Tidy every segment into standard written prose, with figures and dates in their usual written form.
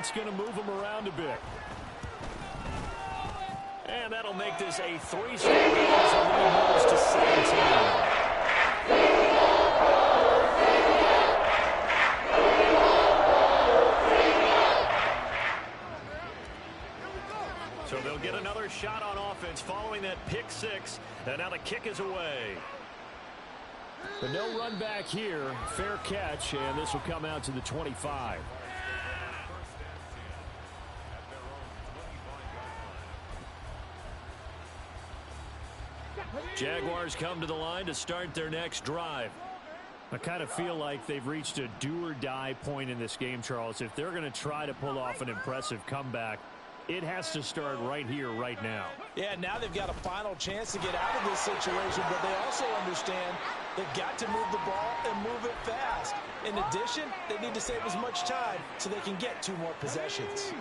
That's going to move them around a bit. And that'll make this a 3-score game as the lead moves to 17. So they'll get another shot on offense following that pick six. And now the kick is away. But no run back here. Fair catch, and this will come out to the 25. Jaguars come to the line to start their next drive. I kind of feel like they've reached a do-or-die point in this game, Charles. If they're going to try to pull off an impressive comeback, it has to start right here, right now. Yeah, now they've got a final chance to get out of this situation, but they also understand they've got to move the ball and move it fast. In addition, they need to save as much time so they can get 2 more possessions.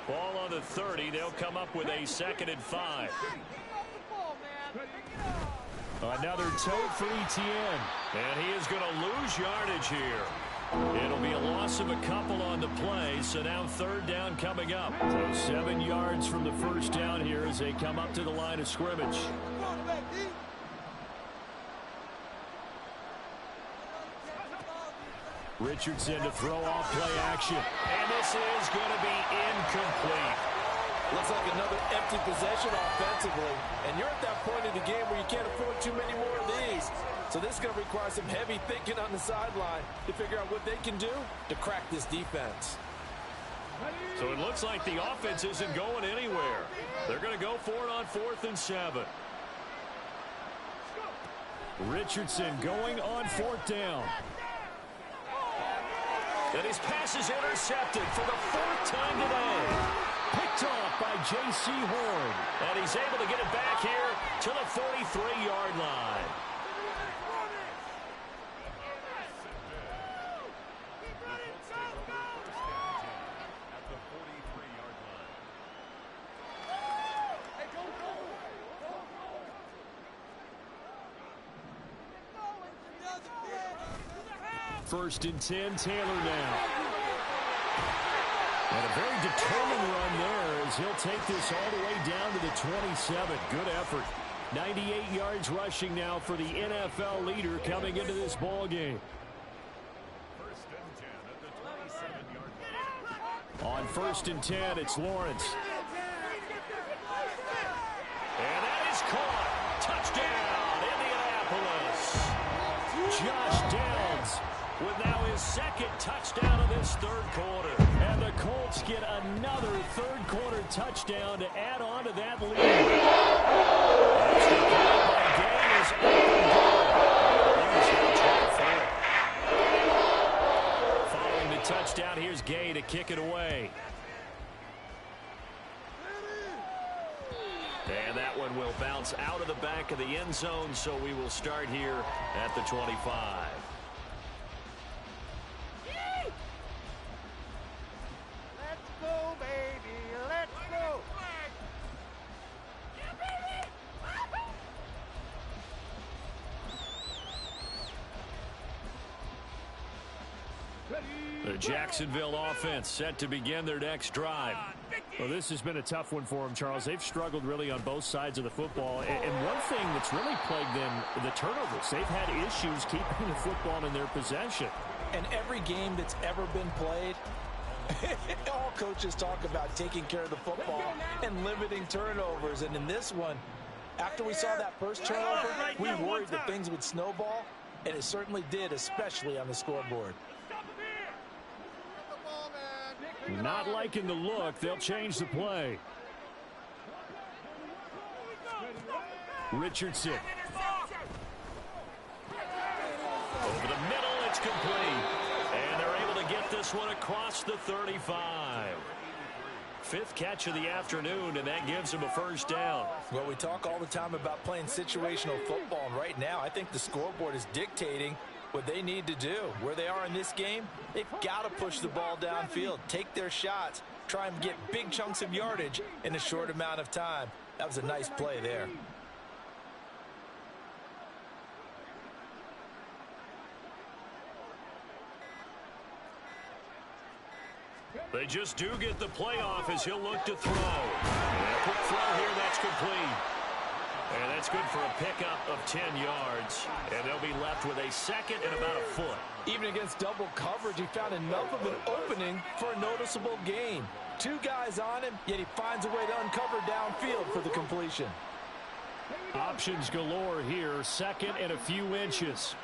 Ball on the 30. They'll come up with a 2nd and 5. Another tote for Etienne. And he is going to lose yardage here. It'll be a loss of a couple on the play, so now 3rd down coming up. So 7 yards from the first down here as they come up to the line of scrimmage. Richardson to throw off play action. And this is going to be incomplete. Looks like another empty possession offensively. And you're at that point in the game where you can't afford too many more of these. So this is going to require some heavy thinking on the sideline to figure out what they can do to crack this defense. So it looks like the offense isn't going anywhere. They're going to go for it on 4th and 7. Richardson going on 4th down. And his pass is intercepted for the 4th time today. Picked off by J.C. Horn. And he's able to get it back here to the 43-yard line. First and 10, Taylor now. And a very determined run there as he'll take this all the way down to the 27. Good effort. 98 yards rushing now for the NFL leader coming into this ball game. On 1st and 10, it's Lawrence. And that is caught. Touchdown, Indianapolis. Josh Downs with now his 2nd touchdown of this 3rd quarter. And the Colts get another 3rd quarter touchdown to add on to that lead. Extra point by Gay is open goal. Following the touchdown, here's Gay to kick it away. And that one will bounce out of the back of the end zone, so we will start here at the 25. The Jacksonville offense set to begin their next drive. Well, this has been a tough one for them, Charles. They've struggled really on both sides of the football. And one thing that's really plagued them, the turnovers. They've had issues keeping the football in their possession. And every game that's ever been played, all coaches talk about taking care of the football and limiting turnovers. And in this one, after we saw that first turnover, we worried that things would snowball. And it certainly did, especially on the scoreboard. Not liking the look. They'll change the play. Richardson. Over the middle, it's complete. And they're able to get this one across the 35. 5th catch of the afternoon, and that gives them a 1st down. Well, we talk all the time about playing situational football, and right now I think the scoreboard is dictating what they need to do. Where they are in this game, they've got to push the ball downfield, take their shots, try and get big chunks of yardage in a short amount of time. That was a nice play there. They just do get the playoff as he'll look to throw. And a quick throw here, that's complete. And that's good for a pickup of 10 yards. And they'll be left with a second and about a foot. Even against double coverage, he found enough of an opening for a noticeable gain. 2 guys on him, yet he finds a way to uncover downfield for the completion. Options galore here, second and a few inches.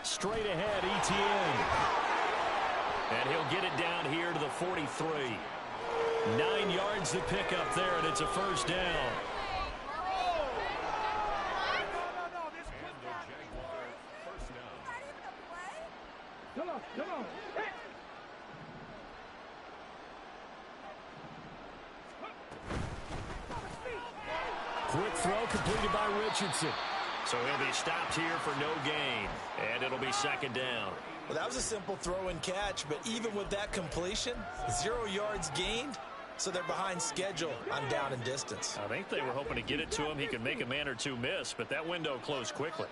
Straight ahead, Etienne. And he'll get it down here to the 43. 9 yards to pick up there, and it's a first down. Quick throw completed by Richardson. So he'll be stopped here for no gain, and it'll be second down. Well, that was a simple throw and catch, but even with that completion, 0 yards gained, so they're behind schedule on down and distance. I think they were hoping to get it to him. He could make a man or two miss, but that window closed quickly.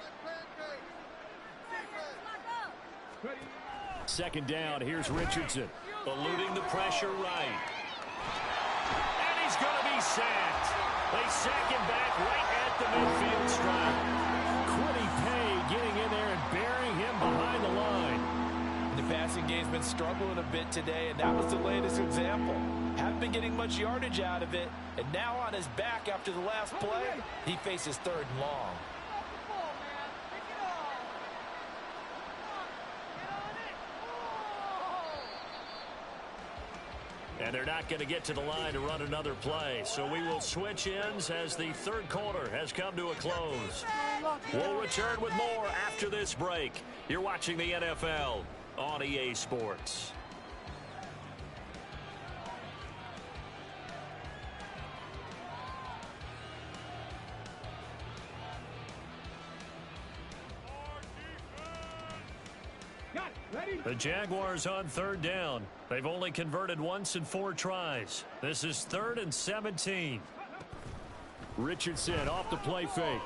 Second down, here's Richardson. Eluding the pressure right. And he's going to be sacked. They sack him back right at the midfield stripe. Quiddy Pay getting in there and burying him behind the line. The passing game's been struggling a bit today, and that was the latest example. Haven't been getting much yardage out of it, and now on his back after the last play, he faces 3rd and long. And they're not going to get to the line to run another play. So we will switch ends as the third quarter has come to a close. We'll return with more after this break. You're watching the NFL on EA Sports. The Jaguars on third down. They've only converted once in 4 tries. This is 3rd and 17. Richardson off the play fake.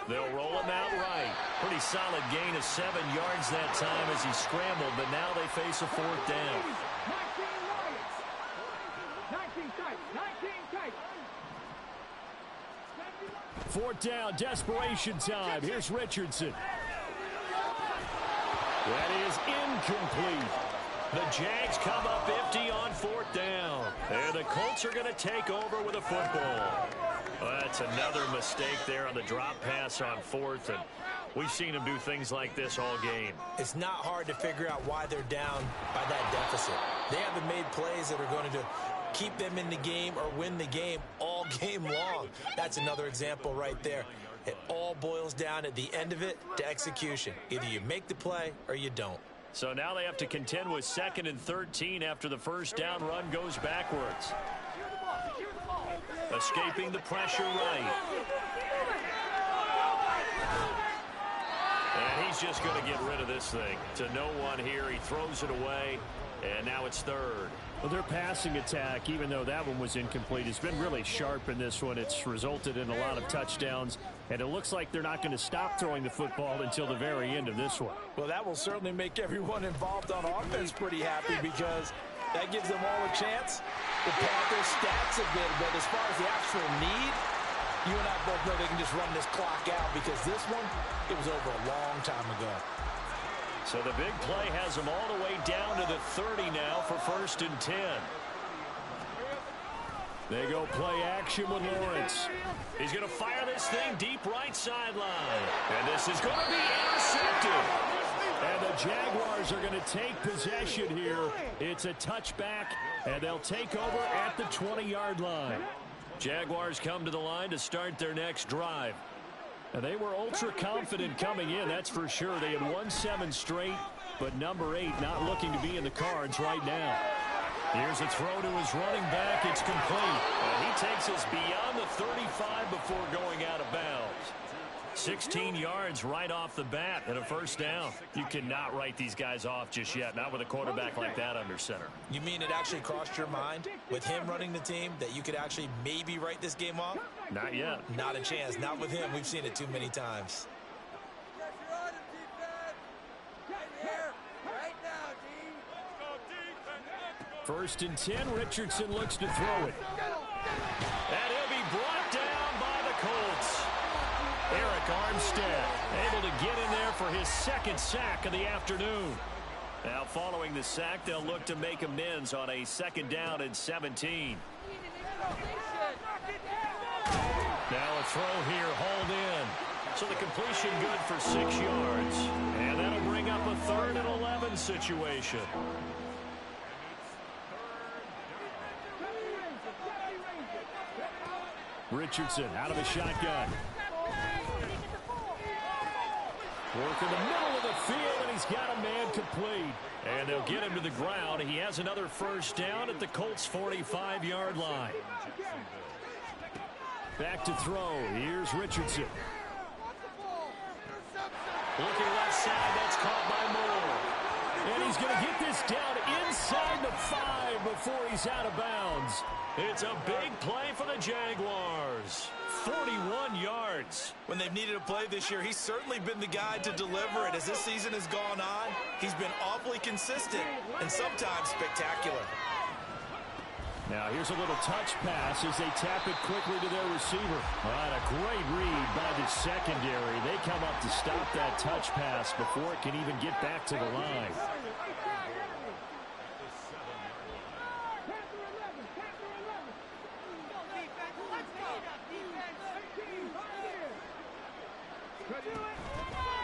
They'll roll him out right. Pretty solid gain of 7 yards that time as he scrambled, but now they face a 4th down. 4th down, desperation time. Here's Richardson. That is incomplete. The Jags come up empty on 4th down. And the Colts are going to take over with a football. Well, that's another mistake there on the drop pass on 4th. And we've seen them do things like this all game. It's not hard to figure out why they're down by that deficit. They haven't made plays that are going to keep them in the game or win the game all game long. That's another example right there. It all boils down at the end of it to execution. Either you make the play or you don't. So now they have to contend with 2nd and 13 after the first down run goes backwards. Escaping the pressure right. And he's just going to get rid of this thing. To no one here. He throws it away. And now it's 3rd. Well, their passing attack, even though that one was incomplete, has been really sharp in this one. It's resulted in a lot of touchdowns, and it looks like they're not going to stop throwing the football until the very end of this one. Well, that will certainly make everyone involved on offense pretty happy because that gives them all a chance to pad their stats a bit. But as far as the actual need, you and I both know they can just run this clock out because this one, it was over a long time ago. So the big play has them all the way down to the 30 now for 1st and 10. They go play action with Lawrence. He's going to fire this thing deep right sideline. And this is going to be intercepted. And the Jaguars are going to take possession here. It's a touchback, and they'll take over at the 20-yard line. Jaguars come to the line to start their next drive. And they were ultra confident coming in, that's for sure. They had won 7 straight, but number 8 not looking to be in the cards right now. Here's a throw to his running back. It's complete. And he takes us beyond the 35 before going out of bounds. 16 yards right off the bat and a first down. You cannot write these guys off just yet, not with a quarterback like that under center. You mean it actually crossed your mind with him running the team that you could actually maybe write this game off? Not yet. Not a chance. Not with him. We've seen it too many times. First and 10, Richardson looks to throw it. And he'll be brought down by the Colts. Eric Armstead able to get in there for his second sack of the afternoon. Now following the sack, they'll look to make amends on a second down and 17. Now a throw here hauled in. So the completion good for 6 yards. And that'll bring up a 3rd and 11 situation. Richardson out of the shotgun. Work in the middle of the field, and he's got a man complete. And they'll get him to the ground. He has another first down at the Colts' 45-yard line. Back to throw. Here's Richardson. Looking left side, that's caught by Moore. And he's going to get this down inside the 5 before he's out of bounds. It's a big play for the Jaguars. 41 yards. When they've needed a play this year, he's certainly been the guy to deliver it. As this season has gone on, he's been awfully consistent and sometimes spectacular. Now here's a little touch pass as they tap it quickly to their receiver. All right, a great read by the secondary. They come up to stop that touch pass before it can even get back to the line.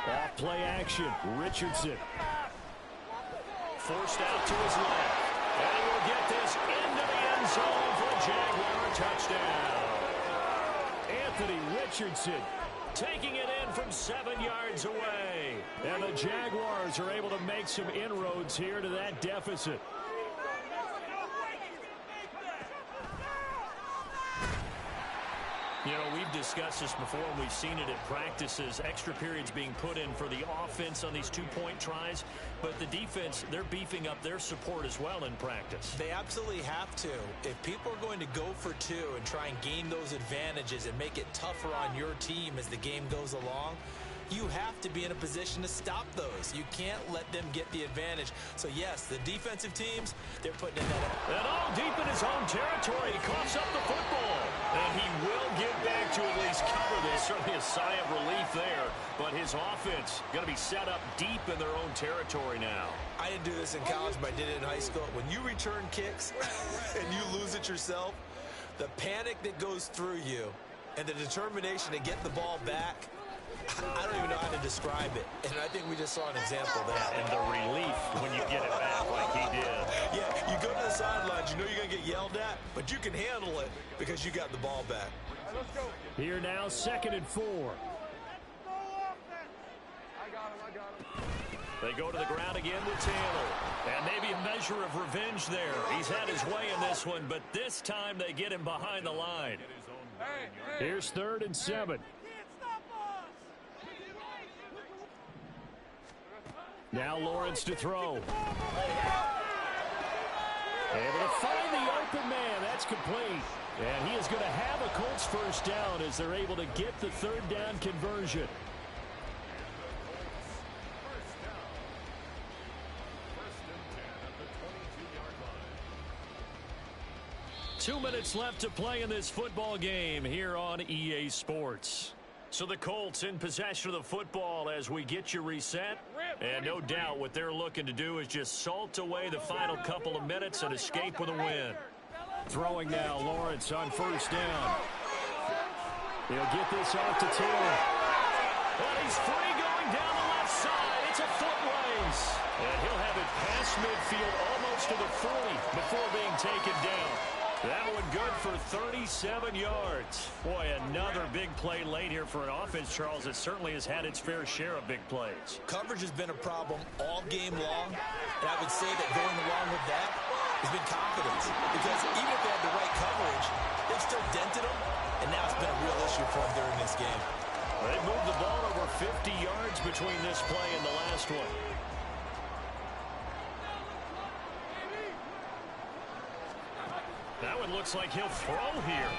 Off play action. Richardson. Forced out to his left. And he will get this into the end zone for a Jaguar touchdown. Anthony Richardson taking it in from 7 yards away. And the Jaguars are able to make some inroads here to that deficit. You know, we've discussed this before, and we've seen it at practices. Extra periods being put in for the offense on these two-point tries. But the defense, they're beefing up their support as well in practice. They absolutely have to. If people are going to go for 2 and try and gain those advantages and make it tougher on your team as the game goes along, you have to be in a position to stop those. You can't let them get the advantage. So, yes, the defensive teams, they're putting in that. And all deep in his own territory. He coughs up the football. And he will get back to at least cover this. Certainly a sigh of relief there. But his offense going to be set up deep in their own territory now. I didn't do this in college, but I did it in high school. When you return kicks and you lose it yourself, the panic that goes through you and the determination to get the ball back, I don't even know how to describe it. And I think we just saw an example of that. And the relief when you get it back like he did. Yeah, you go to the sidelines, you know you're going to get yelled at, but you can handle it because you got the ball back. Here now, 2nd and 4. They go to the ground again with Taylor. And maybe a measure of revenge there. He's had his way in this one, but this time they get him behind the line. Here's 3rd and 7. Now Lawrence to throw. Able to find the open man. That's complete. And he is going to have a Colts first down as they're able to get the 3rd down conversion. Two minutes left to play in this football game here on EA Sports. So the Colts in possession of the football as we get you reset. And no doubt what they're looking to do is just salt away the final couple of minutes and escape with a win. Throwing now, Lawrence on first down. He'll get this off to Taylor. And he's free going down the left side. It's a foot race. And he'll have it past midfield almost to the 40 before being taken down. That one good for 37 yards. Boy, another big play late here for an offense, Charles, that certainly has had its fair share of big plays. Coverage has been a problem all game long, and I would say that going along with that has been confidence. Because even if they had the right coverage, they've still dented them, and now it's been a real issue for them during this game. They moved the ball over 50 yards between this play and the last one. That one looks like he'll throw here.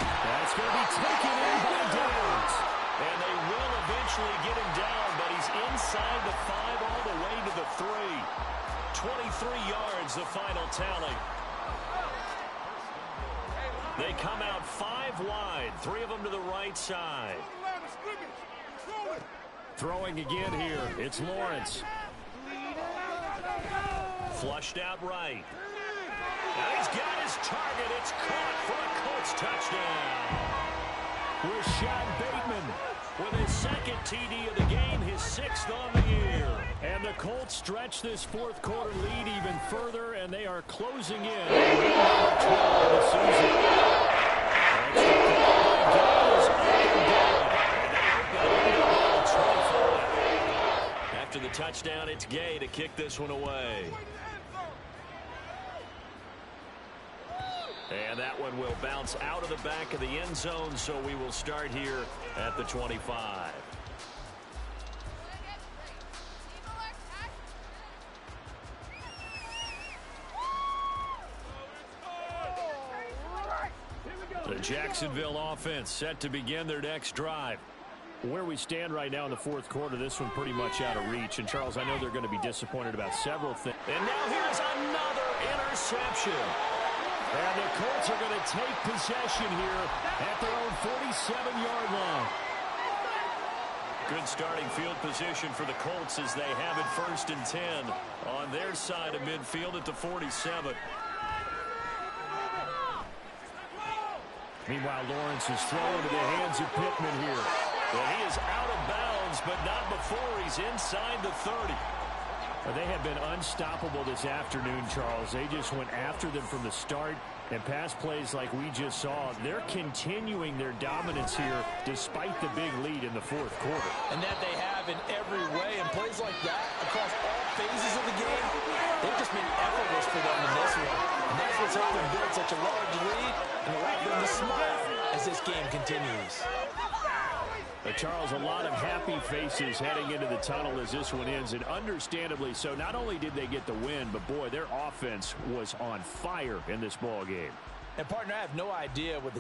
That's going to be taken in by Downs. And they will eventually get him down, but he's inside the 5 all the way to the 3. 23 yards, the final tally. They come out 5 wide, 3 of them to the right side. Throwing again here, it's Lawrence. Flushed out right. And he's got his target. It's caught for a Colts touchdown. Rashad Bateman with his second TD of the game, his 6th on the year. And the Colts stretch this fourth quarter lead even further, and they are closing in on number 12 of the season. After the touchdown, it's Gay to kick this one away. And that one will bounce out of the back of the end zone, so we will start here at the 25. The Jacksonville offense set to begin their next drive. Where we stand right now in the fourth quarter, this one pretty much out of reach. And, Charles, I know they're going to be disappointed about several things. And now here's another interception. And the Colts are going to take possession here at their own 47-yard line. Good starting field position for the Colts as they have it 1st and 10 on their side of midfield at the 47. Meanwhile, Lawrence is thrown into the hands of Pittman here. Well, he is out of bounds, but not before he's inside the 30. Well, they have been unstoppable this afternoon, Charles. They just went after them from the start, and pass plays like we just saw, they're continuing their dominance here despite the big lead in the fourth quarter. And that they have in every way, and plays like that across all phases of the game, they've just been effortless for them in this one. And that's what's helped them build such a large lead and allowed them to smile as this game continues. Charles, a lot of happy faces heading into the tunnel as this one ends, and understandably so. Not only did they get the win, but, boy, their offense was on fire in this ball game. And, partner, I have no idea what the